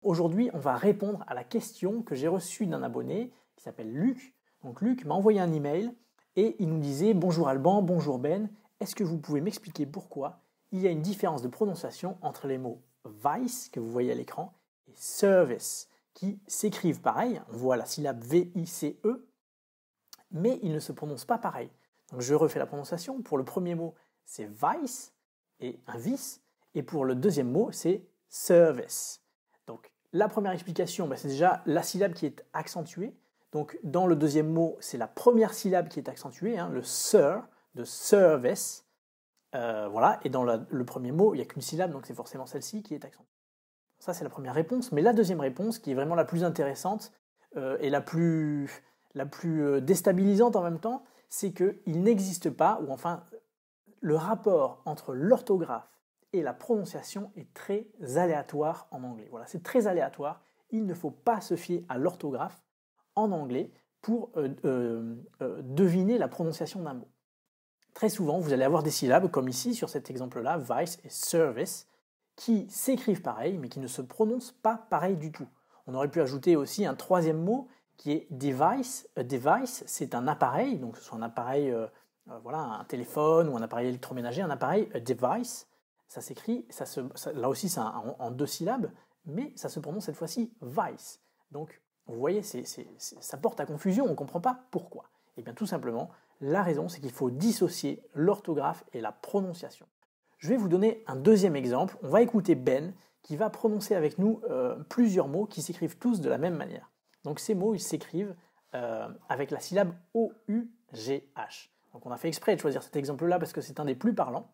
Aujourd'hui, on va répondre à la question que j'ai reçue d'un abonné qui s'appelle Luc. Donc Luc m'a envoyé un email et il nous disait « Bonjour Alban, bonjour Ben, est-ce que vous pouvez m'expliquer pourquoi il y a une différence de prononciation entre les mots vice, que vous voyez à l'écran, et service, qui s'écrivent pareil, on voit la syllabe V-I-C-E, mais ils ne se prononcent pas pareil. Donc je refais la prononciation. Pour le premier mot, c'est vice et un vice, et pour le deuxième mot, c'est service. Donc la première explication, c'est déjà la syllabe qui est accentuée. Donc dans le deuxième mot, c'est la première syllabe qui est accentuée, le sir de service. Voilà. Et dans le premier mot, il n'y a qu'une syllabe, donc c'est forcément celle-ci qui est accentuée. Ça, c'est la première réponse. Mais la deuxième réponse, qui est vraiment la plus intéressante et la plus déstabilisante en même temps, c'est qu'il n'existe pas, ou enfin, le rapport entre l'orthographe et la prononciation est très aléatoire en anglais. Voilà, c'est très aléatoire. Il ne faut pas se fier à l'orthographe en anglais pour deviner la prononciation d'un mot. Très souvent, vous allez avoir des syllabes, comme ici, sur cet exemple-là, vice et service, qui s'écrivent pareil, mais qui ne se prononcent pas pareil du tout. On aurait pu ajouter aussi un troisième mot qui est device. A device, c'est un appareil, donc que ce soit un appareil, un téléphone ou un appareil électroménager, un appareil, a device, ça s'écrit, là aussi c'est en deux syllabes, mais ça se prononce cette fois-ci vice. Donc, vous voyez, ça porte à confusion, on ne comprend pas pourquoi. Et bien tout simplement, la raison, c'est qu'il faut dissocier l'orthographe et la prononciation. Je vais vous donner un deuxième exemple. On va écouter Ben qui va prononcer avec nous plusieurs mots qui s'écrivent tous de la même manière. Donc ces mots, ils s'écrivent avec la syllabe O-U-G-H. Donc on a fait exprès de choisir cet exemple-là parce que c'est un des plus parlants.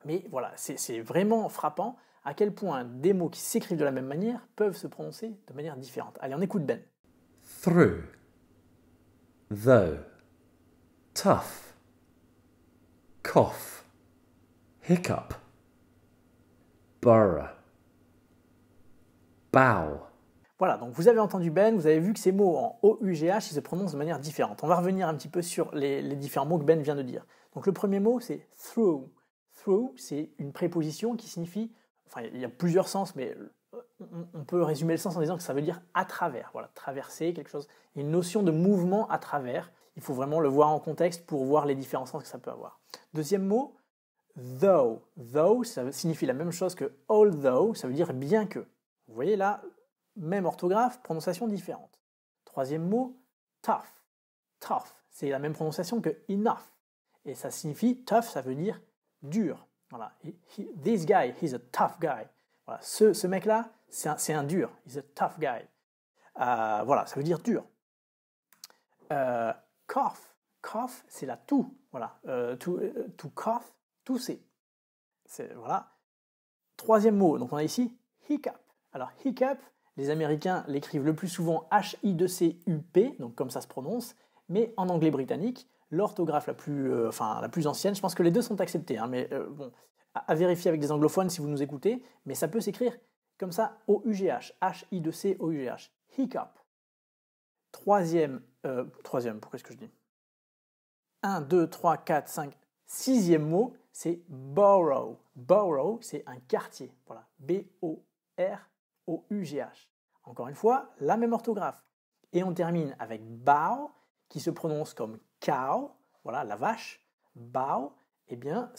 Mais voilà, c'est vraiment frappant à quel point des mots qui s'écrivent de la même manière peuvent se prononcer de manière différente. Allez, on écoute Ben. Through, though, tough, cough, hiccup, borough, bow. Voilà, donc vous avez entendu Ben, vous avez vu que ces mots en O-U-G-H, ils se prononcent de manière différente. On va revenir un petit peu sur les différents mots que Ben vient de dire. Donc le premier mot, c'est through. Through, c'est une préposition qui signifie, enfin il y a plusieurs sens, mais on peut résumer le sens en disant que ça veut dire à travers. Voilà, traverser quelque chose. Il y a une notion de mouvement à travers. Il faut vraiment le voir en contexte pour voir les différents sens que ça peut avoir. Deuxième mot, though. Though, ça signifie la même chose que although, ça veut dire bien que. Vous voyez là, même orthographe, prononciation différente. Troisième mot, tough. Tough, c'est la même prononciation que enough. Et ça signifie, tough, ça veut dire dur. Voilà. This guy, he's a tough guy. Voilà. Ce mec-là, c'est un dur. He's a tough guy. Voilà, ça veut dire dur. Cough. Cough, c'est la toux. Voilà. To cough, tousser. Voilà. Troisième mot, donc on a ici hiccup. Alors hiccup, les Américains l'écrivent le plus souvent H-I-C-U-P, donc comme ça se prononce, mais en anglais britannique, l'orthographe la plus ancienne, je pense que les deux sont acceptés, mais bon, à vérifier avec des anglophones si vous nous écoutez, mais ça peut s'écrire comme ça, O-U-G-H, H-I-C-O-U-G-H, hiccup. Troisième, pourquoi est-ce que je dis 1, 2, 3, 4, 5, sixième mot, c'est borough. Borough, c'est un quartier, voilà, B-O-R-O-U-G-H. Encore une fois, la même orthographe. Et on termine avec bow, qui se prononce comme cow, voilà, la vache, bow, eh bien,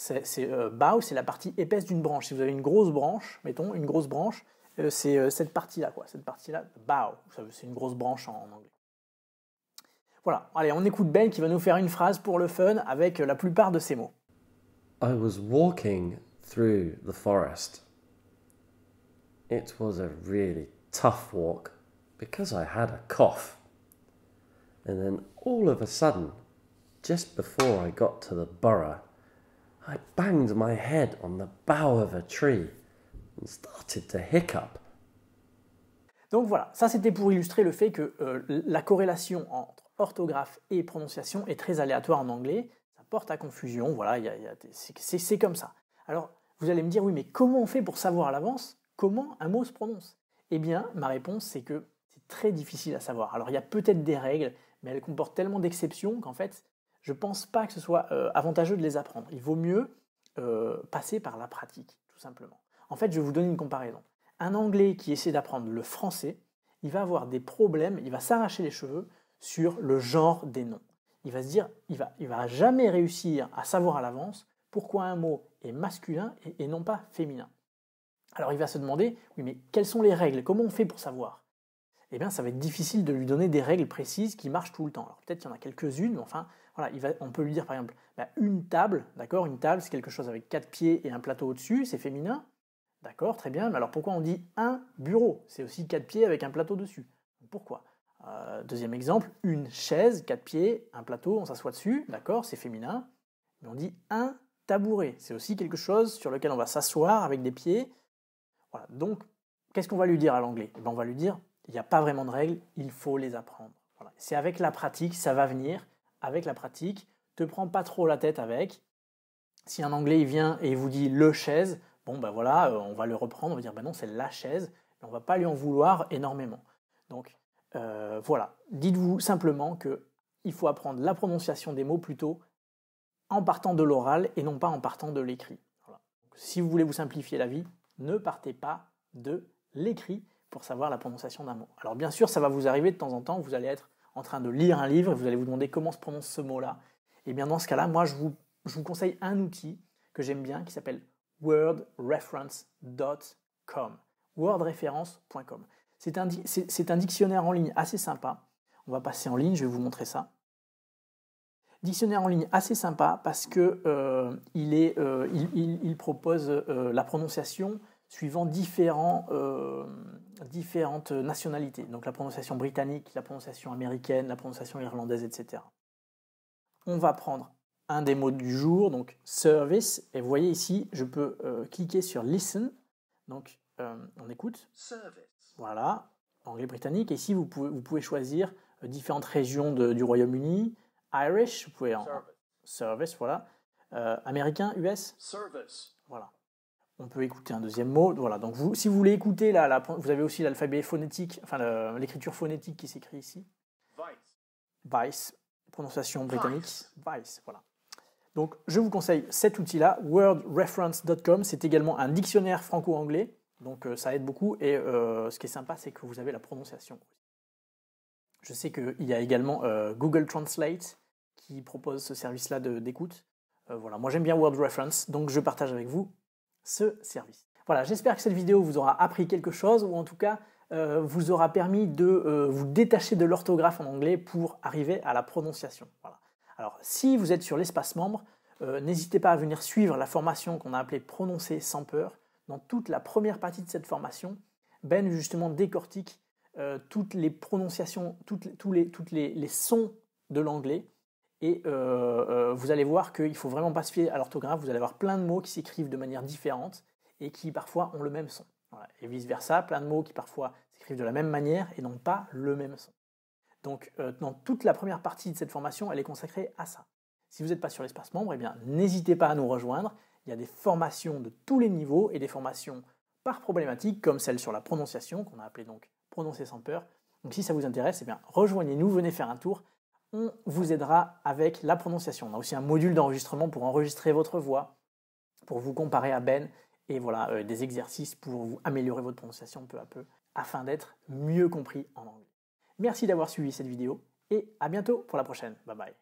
bow, c'est la partie épaisse d'une branche. Si vous avez une grosse branche, mettons, une grosse branche, c'est cette partie-là, quoi. Cette partie-là, bow, c'est une grosse branche en anglais. Voilà, allez, on écoute Ben qui va nous faire une phrase pour le fun avec la plupart de ces mots. I was walking through the forest. It was a really tough walk because I had a cough. And then all of a sudden, just before I got to the burrow, I banged my head on the bough of a tree and started to hiccup. Donc voilà, ça c'était pour illustrer le fait que la corrélation entre orthographe et prononciation est très aléatoire en anglais. Ça porte à confusion, voilà, c'est comme ça. Alors, vous allez me dire, oui, mais comment on fait pour savoir à l'avance comment un mot se prononce? Eh bien, ma réponse, c'est que c'est très difficile à savoir. Alors, il y a peut-être des règles, mais elles comportent tellement d'exceptions qu'en fait, je ne pense pas que ce soit avantageux de les apprendre. Il vaut mieux passer par la pratique, tout simplement. En fait, je vais vous donner une comparaison. Un Anglais qui essaie d'apprendre le français, il va avoir des problèmes, il va s'arracher les cheveux sur le genre des noms. Il va se dire, il va jamais réussir à savoir à l'avance pourquoi un mot est masculin et non pas féminin. Alors il va se demander, oui mais quelles sont les règles? Comment on fait pour savoir? Eh bien ça va être difficile de lui donner des règles précises qui marchent tout le temps. Alors peut-être qu'il y en a quelques-unes, mais enfin, voilà, on peut lui dire par exemple, une table, d'accord? Une table c'est quelque chose avec 4 pieds et un plateau au-dessus, c'est féminin. D'accord, très bien, mais alors pourquoi on dit un bureau? C'est aussi 4 pieds avec un plateau dessus. Pourquoi? Deuxième exemple, une chaise, 4 pieds, un plateau, on s'assoit dessus, d'accord, c'est féminin. Mais on dit un tabouret, c'est aussi quelque chose sur lequel on va s'asseoir avec des pieds. Voilà, donc qu'est-ce qu'on va lui dire à l'anglais? On va lui dire, il n'y a pas vraiment de règles, il faut les apprendre. Voilà. C'est avec la pratique, ça va venir, avec la pratique, te prends pas trop la tête avec. Si un anglais il vient et il vous dit le chaise, bon ben voilà, on va le reprendre, on va dire ben non c'est la chaise, mais on va pas lui en vouloir énormément. Donc voilà, dites-vous simplement qu'il faut apprendre la prononciation des mots plutôt en partant de l'oral et non pas en partant de l'écrit. Voilà. Si vous voulez vous simplifier la vie, ne partez pas de l'écrit pour savoir la prononciation d'un mot. Alors bien sûr, ça va vous arriver de temps en temps, vous allez être en train de lire un livre et vous allez vous demander comment se prononce ce mot-là. Et bien dans ce cas-là, moi je vous conseille un outil que j'aime bien qui s'appelle wordreference.com. wordreference.com. C'est un dictionnaire en ligne assez sympa. On va passer en ligne, je vais vous montrer ça. Dictionnaire en ligne assez sympa parce que il propose la prononciation suivant différentes nationalités. Donc la prononciation britannique, la prononciation américaine, la prononciation irlandaise, etc. On va prendre un des mots du jour, donc service, et vous voyez ici, je peux cliquer sur listen, donc on écoute. Service. Voilà, anglais britannique, et ici vous pouvez choisir différentes régions du Royaume-Uni, Irish, vous pouvez service, voilà, américain, US, service, voilà. On peut écouter un deuxième mot, voilà. Donc si vous voulez écouter, vous avez aussi l'alphabet phonétique, enfin l'écriture phonétique qui s'écrit ici. Vice, prononciation britannique, Vice, voilà. Donc je vous conseille cet outil-là, wordreference.com, c'est également un dictionnaire franco-anglais, donc ça aide beaucoup, et ce qui est sympa, c'est que vous avez la prononciation. Je sais qu'il y a également Google Translate qui propose ce service-là d'écoute. Voilà, moi j'aime bien WordReference, donc je partage avec vous ce service. Voilà, j'espère que cette vidéo vous aura appris quelque chose, ou en tout cas vous aura permis de vous détacher de l'orthographe en anglais pour arriver à la prononciation. Voilà. Alors si vous êtes sur l'espace membre, n'hésitez pas à venir suivre la formation qu'on a appelée Prononcer sans peur. Dans toute la première partie de cette formation, Ben justement décortique toutes les prononciations, tous les sons de l'anglais. Et vous allez voir qu'il ne faut vraiment pas se fier à l'orthographe. Vous allez avoir plein de mots qui s'écrivent de manière différente et qui parfois ont le même son. Voilà. Et vice-versa, plein de mots qui parfois s'écrivent de la même manière et n'ont pas le même son. Donc dans toute la première partie de cette formation, elle est consacrée à ça. Si vous n'êtes pas sur l'espace membre, eh bien n'hésitez pas à nous rejoindre. Il y a des formations de tous les niveaux et des formations par problématique, comme celle sur la prononciation, qu'on a appelée donc Prononcer sans peur. Donc si ça vous intéresse, eh bien rejoignez-nous, venez faire un tour. On vous aidera avec la prononciation. On a aussi un module d'enregistrement pour enregistrer votre voix, pour vous comparer à Ben, et voilà, des exercices pour vous améliorer votre prononciation peu à peu, afin d'être mieux compris en anglais. Merci d'avoir suivi cette vidéo, et à bientôt pour la prochaine. Bye bye.